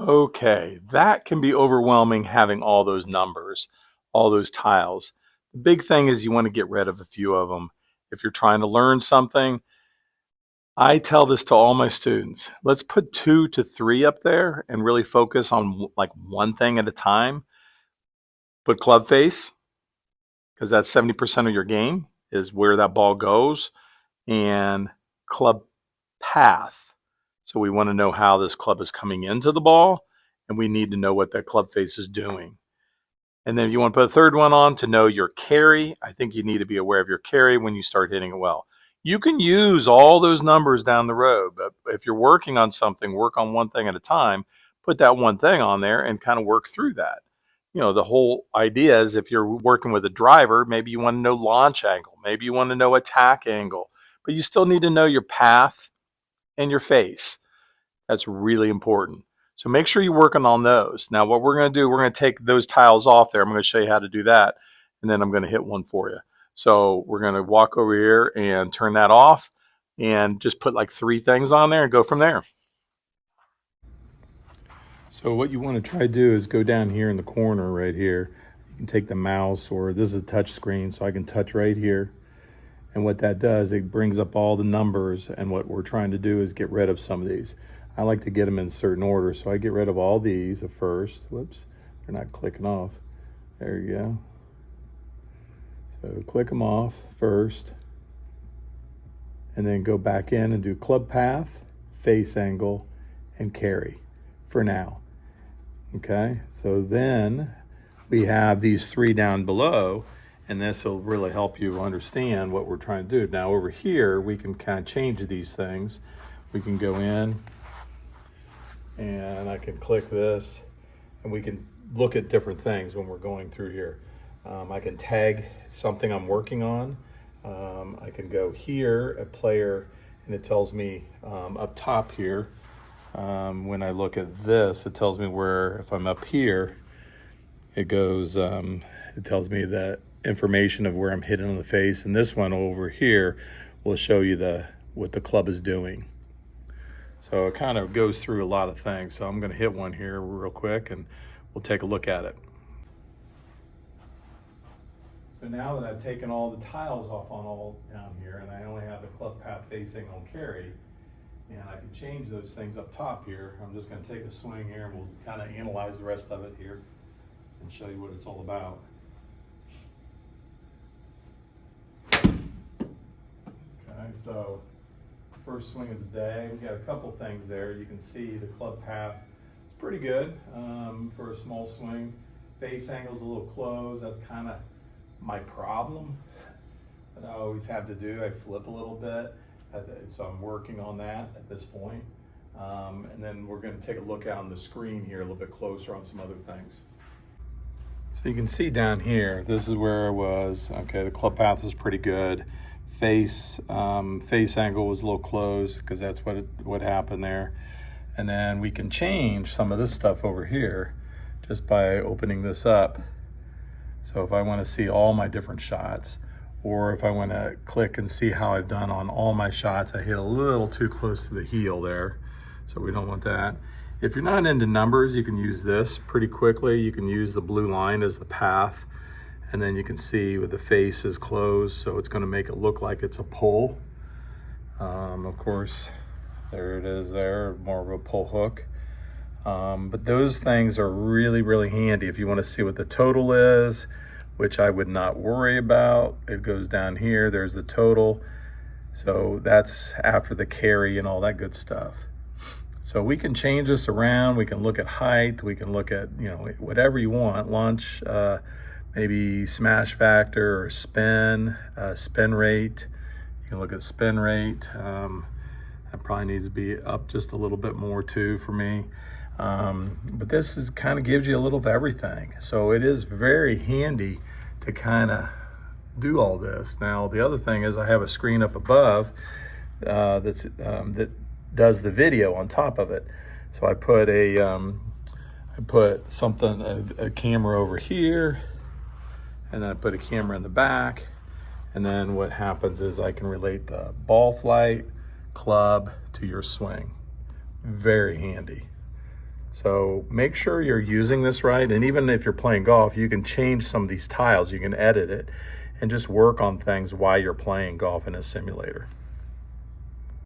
Okay, that can be overwhelming having all those numbers, all those tiles. The big thing is you want to get rid of a few of them. If you're trying to learn something, I tell this to all my students. Let's put 2 to 3 up there and really focus on like one thing at a time. Put club face, because that's 70% of your game is where that ball goes, and club path. So we want to know how this club is coming into the ball, and we need to know what that club face is doing. And then if you want to put a third one on to know your carry, I think you need to be aware of your carry when you start hitting it well. You can use all those numbers down the road, but if you're working on something, work on one thing at a time, put that one thing on there and kind of work through that. The whole idea is if you're working with a driver, maybe you want to know launch angle, maybe you want to know attack angle, but you still need to know your path and your face. That's really important. So make sure you're working on those. Now, what we're going to do, we're going to take those tiles off there. I'm going to show you how to do that, and then I'm going to hit one for you. So we're going to walk over here and turn that off and just put like 3 things on there and go from there. So what you want to try to do is go down here in the corner right here. You can take the mouse, or this is a touch screen, so I can touch right here. And what that does, it brings up all the numbers, and what we're trying to do is get rid of some of these. I like to get them in a certain order, so I get rid of all these at first. Whoops, they're not clicking off. There you go. So click them off first, and then go back in and do club path, face angle, and carry for now. Okay, so then we have these 3 down below, and this will really help you understand what we're trying to do. Now over here, we can kind of change these things. We can go in, and I can click this, and we can look at different things when we're going through here. I can tag something I'm working on. I can go here at player, and it tells me up top here, when I look at this, it tells me where, if I'm up here, it goes, it tells me the information of where I'm hitting on the face. And this one over here will show you what the club is doing. So it kind of goes through a lot of things. So I'm going to hit one here real quick, and we'll take a look at it. So now that I've taken all the tiles off on all down here, and I only have the club path, facing on carry, and I can change those things up top here. I'm just going to take a swing here, and we'll kind of analyze the rest of it here and show you what it's all about. Okay, so first swing of the day, we got a couple things there. You can see the club path. It's pretty good for a small swing. Face angle's a little closed. That's kind of my problem that I always have to do. I flip a little bit, so I'm working on that at this point. And then we're going to take a look out on the screen here a little bit closer on some other things. So you can see down here, this is where I was. Okay, the club path was pretty good. Face angle was a little closed because that's what happened there. And then we can change some of this stuff over here just by opening this up. So if I want to see all my different shots, or if I want to click and see how I've done on all my shots, I hit a little too close to the heel there, so we don't want that. If you're not into numbers, you can use this pretty quickly. You can use the blue line as the path, and then you can see with the face is closed, so it's going to make it look like it's a pull. Of course, there it is there, more of a pull hook. But those things are really, really handy if you want to see what the total is, which I would not worry about. It goes down here, there's the total. So that's after the carry and all that good stuff. So we can change this around. We can look at height. We can look at, whatever you want. Launch, maybe smash factor or spin rate. You can look at spin rate. That probably needs to be up just a little bit more too for me. But this is kind of gives you a little of everything. So it is very handy to kind of do all this. Now, the other thing is I have a screen up above that does the video on top of it. So I put a camera over here, and then I put a camera in the back. And then what happens is I can relate the ball flight, club to your swing. Very handy. So make sure you're using this right. And even if you're playing golf, you can change some of these tiles. You can edit it and just work on things while you're playing golf in a simulator.